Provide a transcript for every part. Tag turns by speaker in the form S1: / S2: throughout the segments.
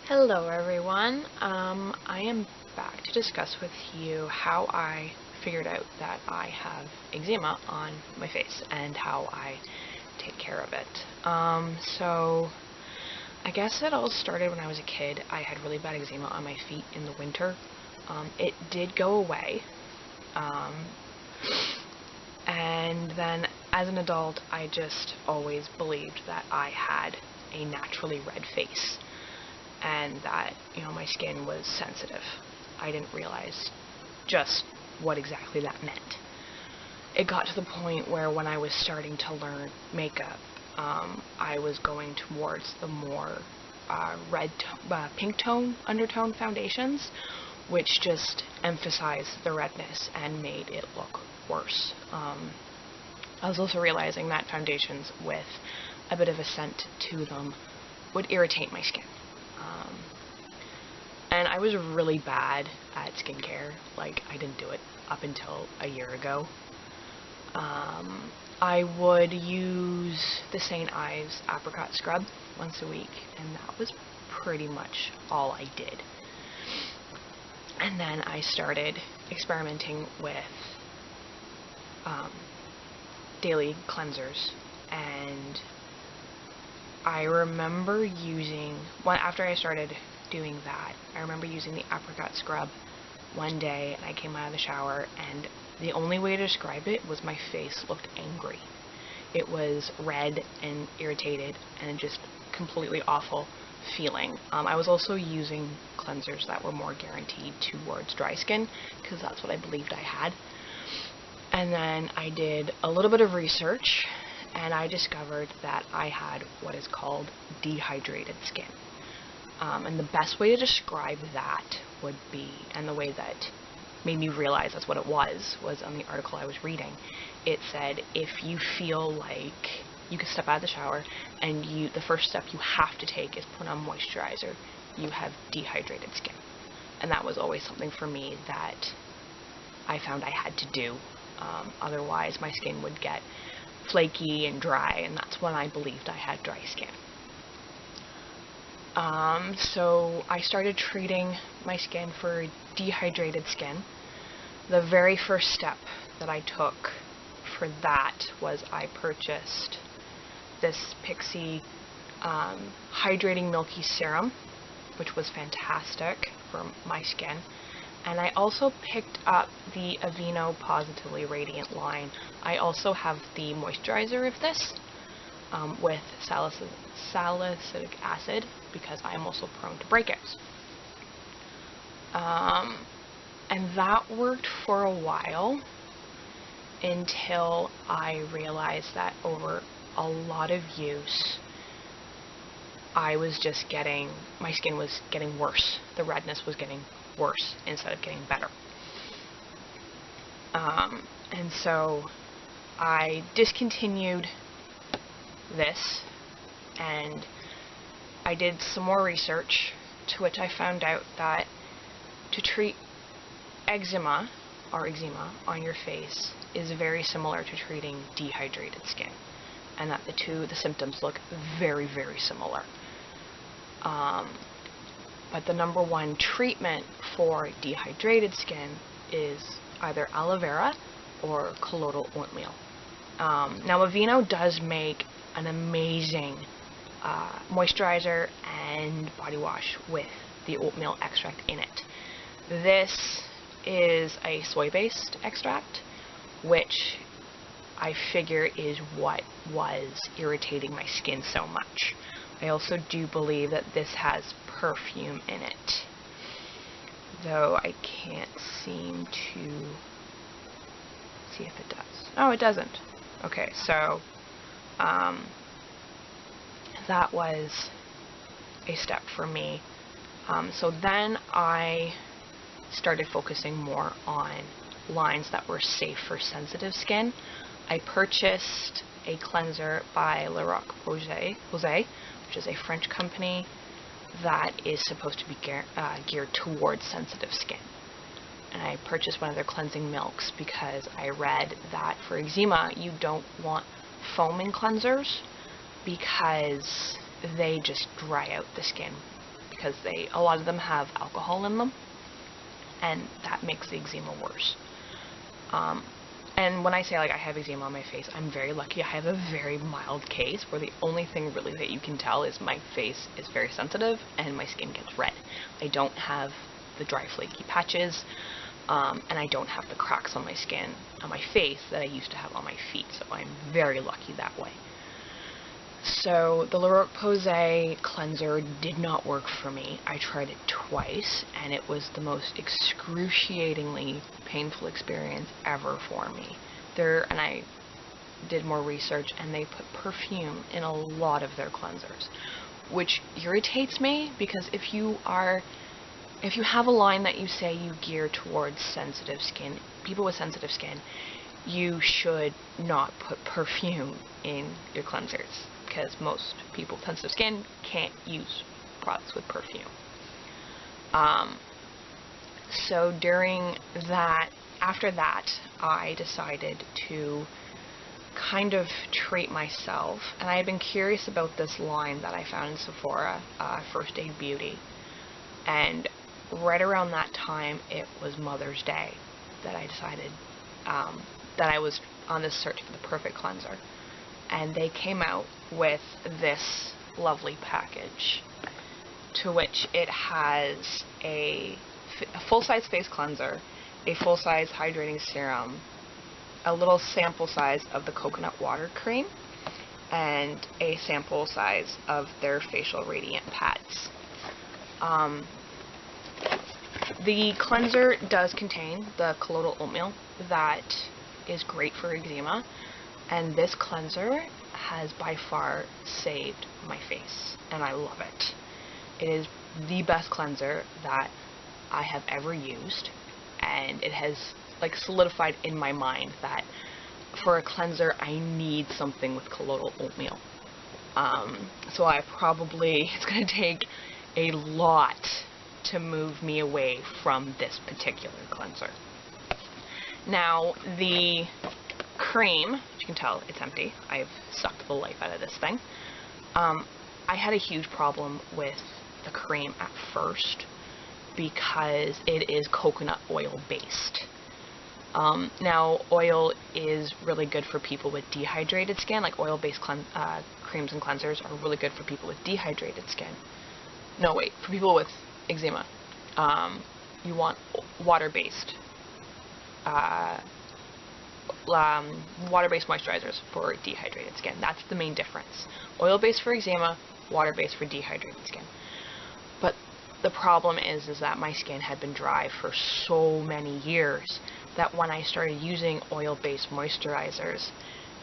S1: Hello everyone, I am back to discuss with you how I figured out that I have eczema on my face and how I take care of it. So I guess it all started when I was a kid. I had really bad eczema on my feet in the winter. It did go away, and then as an adult I just always believed that I had a naturally red face and that, my skin was sensitive. I didn't realize just what exactly that meant. It got to the point where when I was starting to learn makeup, I was going towards the more pink tone undertone foundations, which just emphasized the redness and made it look worse. I was also realizing that foundations with a bit of a scent to them would irritate my skin. And I was really bad at skincare. Like, I didn't do it up until a year ago. I would use the St. Ives apricot scrub once a week, and that was pretty much all I did. And then I started experimenting with daily cleansers, and I remember after I started doing that, I remember using the apricot scrub one day, and I came out of the shower, and the only way to describe it was my face looked angry. It was red and irritated and just completely awful feeling. I was also using cleansers that were more guaranteed towards dry skin, because that's what I believed I had. And then I did a little bit of research, and I discovered that I had what is called dehydrated skin. And the best way to describe that would be, and the way that made me realize that's what it was on the article I was reading. It said, if you feel like you can step out of the shower and the first step you have to take is put on moisturizer, you have dehydrated skin. And that was always something for me that I found I had to do. Otherwise my skin would get flaky and dry, and that's when I believed I had dry skin. So I started treating my skin for dehydrated skin. The very first step that I took for that was I purchased this Pixi Hydrating Milky Serum, which was fantastic for my skin. And I also picked up the Aveeno Positively Radiant line. I also have the moisturizer of this with salicylic acid, because I am also prone to breakouts. And that worked for a while until I realized that over a lot of use, my skin was getting worse. The redness was getting worse instead of getting better. And so I discontinued this, and I did some more research, to which I found out that to treat eczema on your face is very similar to treating dehydrated skin, and that the symptoms look very, very similar. But the number one treatment for dehydrated skin is either aloe vera or colloidal oatmeal. Now Aveeno does make an amazing moisturizer and body wash with the oatmeal extract in it. This is a soy-based extract, which I figure is what was irritating my skin so much. I also do believe that this has perfume in it, though I can't seem to see if it does. Oh, it doesn't. Okay, so that was a step for me. So then I started focusing more on lines that were safe for sensitive skin. I purchased a cleanser by La Roche-Posay, which is a French company that is supposed to be geared towards sensitive skin. And I purchased one of their cleansing milks because I read that for eczema you don't want foaming cleansers, because they just dry out the skin because a lot of them have alcohol in them, and that makes the eczema worse. And when I say like I have eczema on my face, I'm very lucky. I have a very mild case where the only thing really that you can tell is my face is very sensitive and my skin gets red. I don't have the dry flaky patches, and I don't have the cracks on my skin, on my face, that I used to have on my feet, so I'm very lucky that way. So the La Roche-Posay cleanser did not work for me. I tried it twice, and it was the most excruciatingly painful experience ever for me. And I did more research, and they put perfume in a lot of their cleansers, which irritates me, because if you have a line that you say you gear towards sensitive skin, people with sensitive skin, you should not put perfume in your cleansers, because most people with sensitive skin can't use products with perfume. So after that, I decided to kind of treat myself, and I had been curious about this line that I found in Sephora, First Aid Beauty, and right around that time, it was Mother's Day, that I decided that I was on this search for the perfect cleanser. And they came out with this lovely package, to which it has a full-size face cleanser, a full-size hydrating serum, a little sample size of the coconut water cream, and a sample size of their facial radiant pads. The cleanser does contain the colloidal oatmeal that is great for eczema, and this cleanser has by far saved my face, and I love it. It is the best cleanser that I have ever used, and it has like solidified in my mind that for a cleanser I need something with colloidal oatmeal. So it's going to take a lot to move me away from this particular cleanser. Now, the cream, as you can tell, it's empty. I've sucked the life out of this thing. I had a huge problem with the cream at first because it is coconut oil based. Now, oil is really good for people with dehydrated skin. Like oil-based creams and cleansers are really good for people with dehydrated skin. No, wait, for people with eczema. You want water-based moisturizers for dehydrated skin. That's the main difference. Oil-based for eczema, water-based for dehydrated skin. But the problem is that my skin had been dry for so many years that when I started using oil-based moisturizers,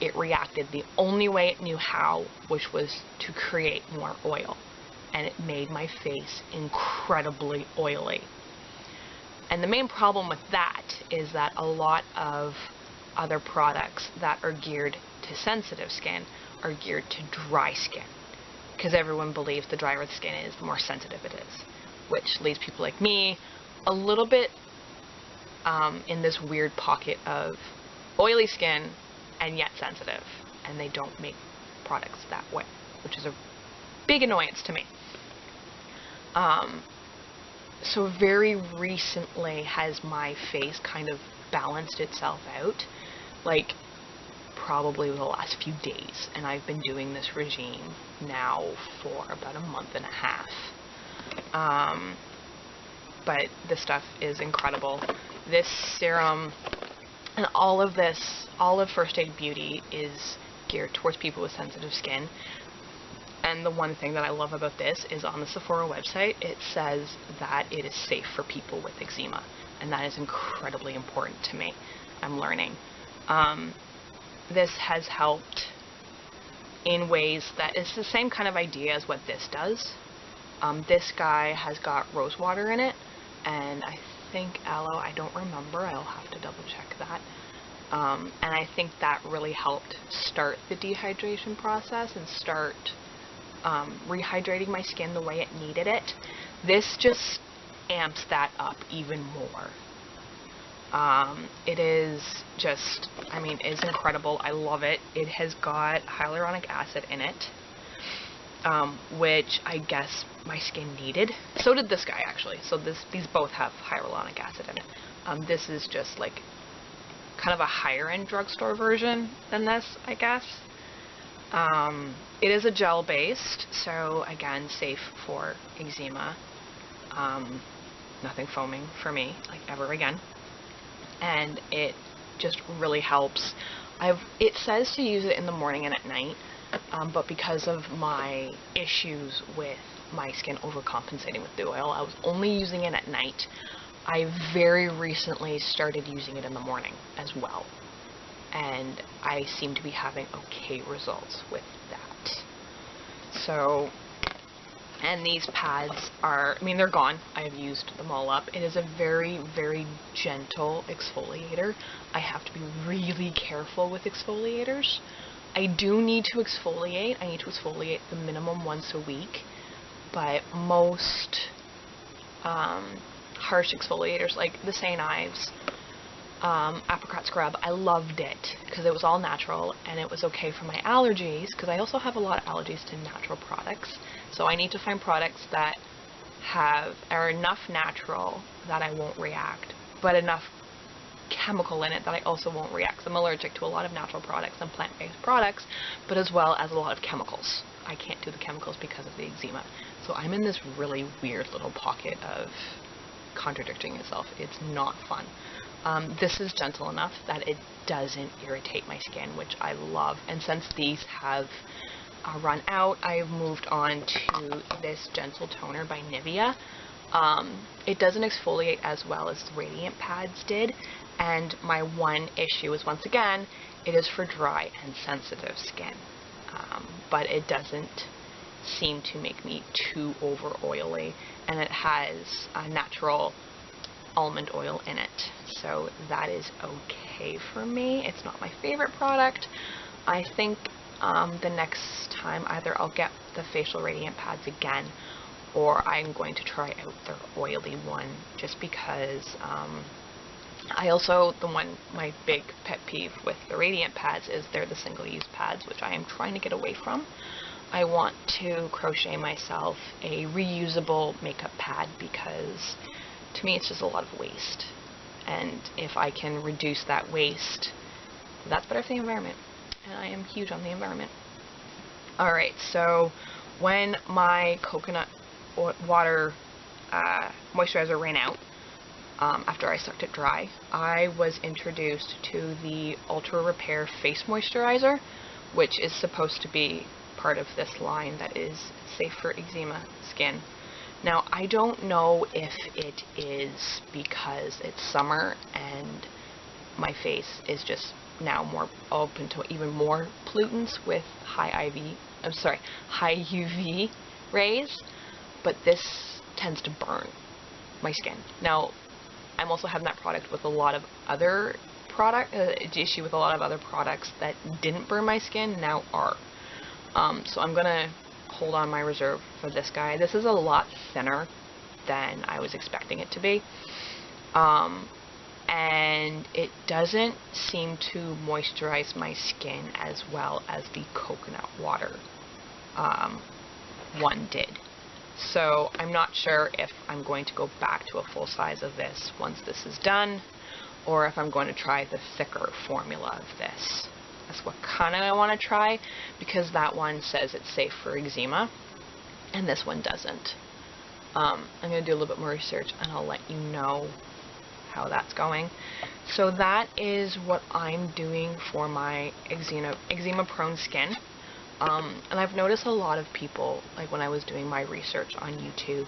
S1: it reacted the only way it knew how, which was to create more oil. And it made my face incredibly oily. And the main problem with that is that a lot of other products that are geared to sensitive skin are geared to dry skin, because everyone believes the drier the skin is, the more sensitive it is, which leaves people like me a little bit in this weird pocket of oily skin and yet sensitive, and they don't make products that way, which is a big annoyance to me. So very recently has my face kind of balanced itself out, like probably the last few days, and I've been doing this regime now for about a month and a half. But this stuff is incredible. This serum and all of First Aid Beauty is geared towards people with sensitive skin. And the one thing that I love about this is on the Sephora website, it says that it is safe for people with eczema. And that is incredibly important to me. I'm learning. This has helped in ways that it's the same kind of idea as what this does. This guy has got rose water in it, and I think aloe, I don't remember, I'll have to double check that. And I think that really helped start the dehydration process and start rehydrating my skin the way it needed it. This just amps that up even more. It is just, I mean, it's incredible. I love it. It has got hyaluronic acid in it. which I guess my skin needed. So did this guy, actually. So these both have hyaluronic acid in it. This is just like kind of a higher end drugstore version than this, I guess. It is a gel based, so again, safe for eczema. Nothing foaming for me, like, ever again. And it just really helps. It says to use it in the morning and at night, but because of my issues with my skin overcompensating with the oil, I was only using it at night. I very recently started using it in the morning as well, and I seem to be having okay results with that. So, and these pads are, I mean, they're gone. I have used them all up. It is a very, very gentle exfoliator. I have to be really careful with exfoliators. I do need to exfoliate. I need to exfoliate the minimum once a week, but most harsh exfoliators, like the St. Ives apricot scrub, I loved it because it was all natural and it was okay for my allergies, because I also have a lot of allergies to natural products. So I need to find products that are enough natural that I won't react, but enough chemical in it that I also won't react. I'm allergic to a lot of natural products and plant-based products, but as well as a lot of chemicals. I can't do the chemicals because of the eczema. So I'm in this really weird little pocket of contradicting itself. It's not fun. This is gentle enough that it doesn't irritate my skin, which I love. And since these have run out, I've moved on to this Gentle Toner by Nivea. It doesn't exfoliate as well as the Radiant pads did, and my one issue is, once again, it is for dry and sensitive skin, but it doesn't seem to make me too over oily, and it has a natural almond oil in it, so that is okay for me. It's not my favorite product. I think the next time either I'll get the Facial Radiant pads again, or I'm going to try out their oily one, just because I also, my big pet peeve with the Radiant pads is they're the single-use pads, which I am trying to get away from. I want to crochet myself a reusable makeup pad, because to me it's just a lot of waste, and if I can reduce that waste, that's better for the environment, and I am huge on the environment. Alright, so when my coconut water moisturizer ran out, after I sucked it dry, I was introduced to the Ultra Repair Face Moisturizer, which is supposed to be part of this line that is safe for eczema skin. Now, I don't know if it is because it's summer and my face is just now more open to even more pollutants with high UV rays, but this tends to burn my skin. Now, I'm also having that product with a lot of other issue with a lot of other products that didn't burn my skin, now are. So I'm gonna hold on my reserve for this guy. This is a lot thinner than I was expecting it to be. And it doesn't seem to moisturize my skin as well as the coconut water one did. So I'm not sure if I'm going to go back to a full size of this once this is done, or if I'm going to try the thicker formula of this. That's what kind of I want to try, because that one says it's safe for eczema, and this one doesn't. I'm going to do a little bit more research, and I'll let you know how that's going. So that is what I'm doing for my eczema prone skin. And I've noticed a lot of people, like when I was doing my research on YouTube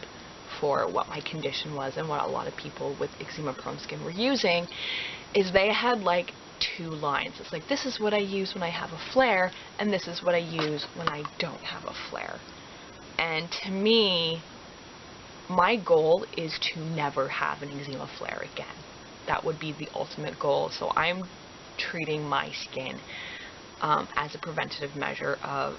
S1: for what my condition was and what a lot of people with eczema prone skin were using, is they had like two lines. It's like, this is what I use when I have a flare, and this is what I use when I don't have a flare. And to me, my goal is to never have an eczema flare again. That would be the ultimate goal. So I'm treating my skin as a preventative measure of,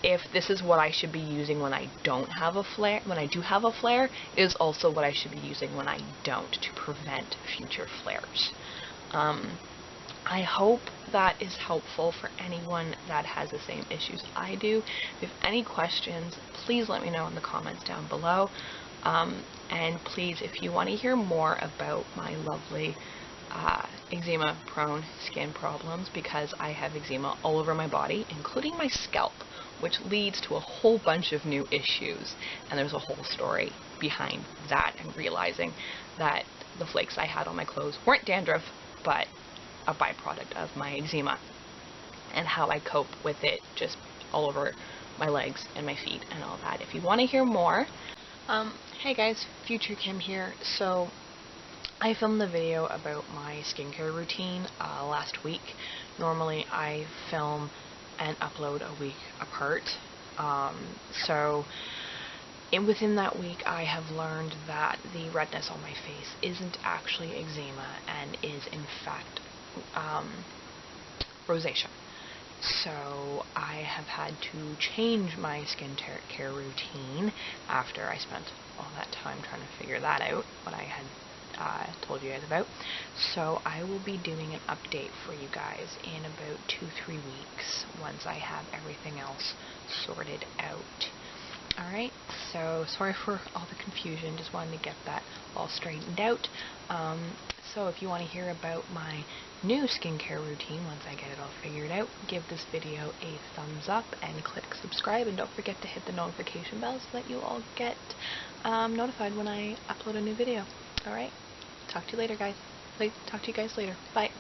S1: if this is what I should be using when I don't have a flare, when I do have a flare, it is also what I should be using when I don't, to prevent future flares. I hope that is helpful for anyone that has the same issues I do. If you have any questions, please let me know in the comments down below. And please, if you want to hear more about my lovely eczema prone skin problems, because I have eczema all over my body, including my scalp, which leads to a whole bunch of new issues, and there's a whole story behind that, and realizing that the flakes I had on my clothes weren't dandruff, but a byproduct of my eczema, and how I cope with it just all over my legs and my feet and all that. If you want to hear more, hey guys, Future Kim here. So I filmed the video about my skincare routine last week. Normally I film and upload a week apart. Within that week I have learned that the redness on my face isn't actually eczema and is in fact rosacea. So I have had to change my skincare routine after I spent all that time trying to figure that out, what I had told you guys about. So I will be doing an update for you guys in about 2-3 weeks once I have everything else sorted out. Alright, so sorry for all the confusion, just wanted to get that all straightened out. So if you want to hear about my new skincare routine once I get it all figured out, give this video a thumbs up and click subscribe, and don't forget to hit the notification bell so that you all get notified when I upload a new video. Alright, talk to you later guys. Talk to you guys later. Bye.